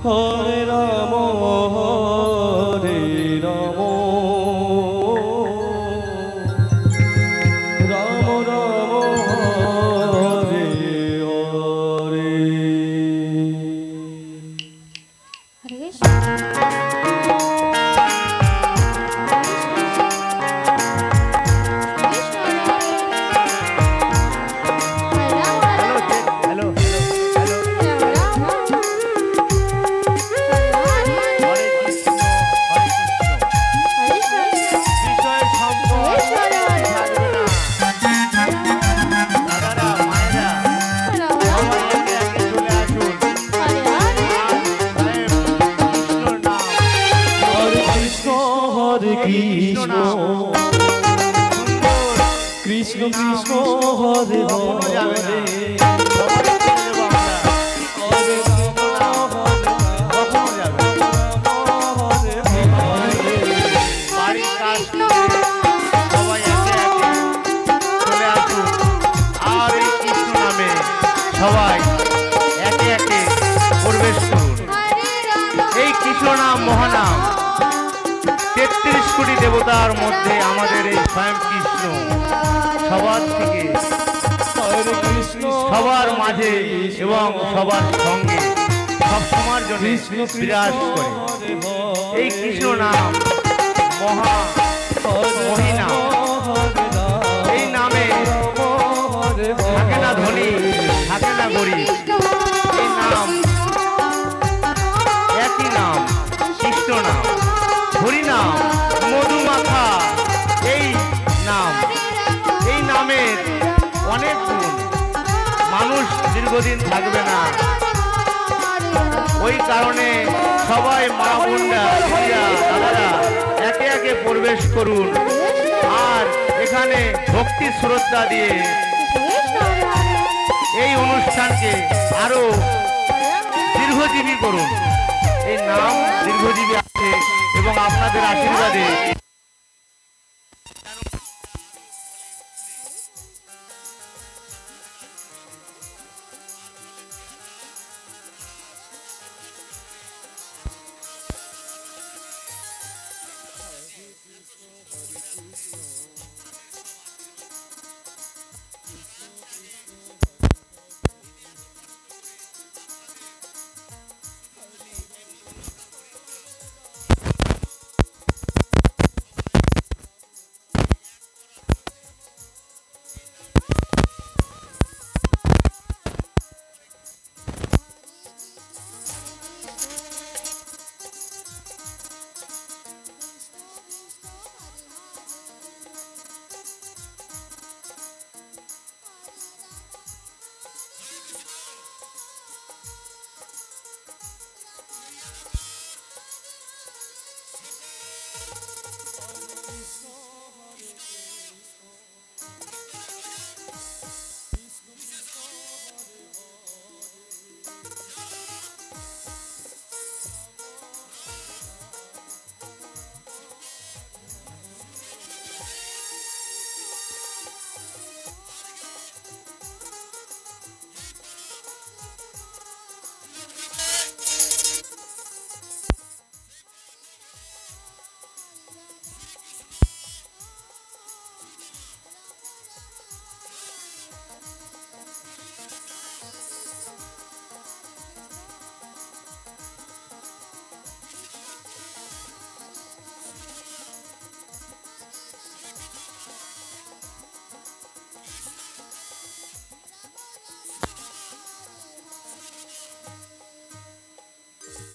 হরে রাম হরে রাম রাম রাম হরে হরে। হরে কৃষ্ণ। কৃষ্ণ কৃষ্ণ কৃষ্ণ হরে হরে সবাই একে একে প্রবেশ করুন। এই কৃষ্ণ নাম মহানাম ৩৩ কোটি দেবতার মধ্যে আমাদের এই স্বয়ং কৃষ্ণ সবার থেকে সবার মাঝে এবং সবার সঙ্গে সব সময়ের জন্য বিরাজ করে। এই কৃষ্ণ নাম মহিনাম। এই নামে থাকে না ধনী থাকে না গরিব। এই নাম একই নাম কৃষ্ণ নাম হরি নাম মধুমাখা। এই নাম এই নামের অনেক গুণ। মানুষ দীর্ঘদিন থাকবে না, ওই কারণে সবাই মা বোনরা দাদারা একে একে প্রবেশ করুন আর এখানে ভক্তি শ্রদ্ধা দিয়ে এই অনুষ্ঠানকে আরো দীর্ঘজীবী করুন। এই নাম দীর্ঘজীবী আছে এবং আপনাদের আশীর্বাদে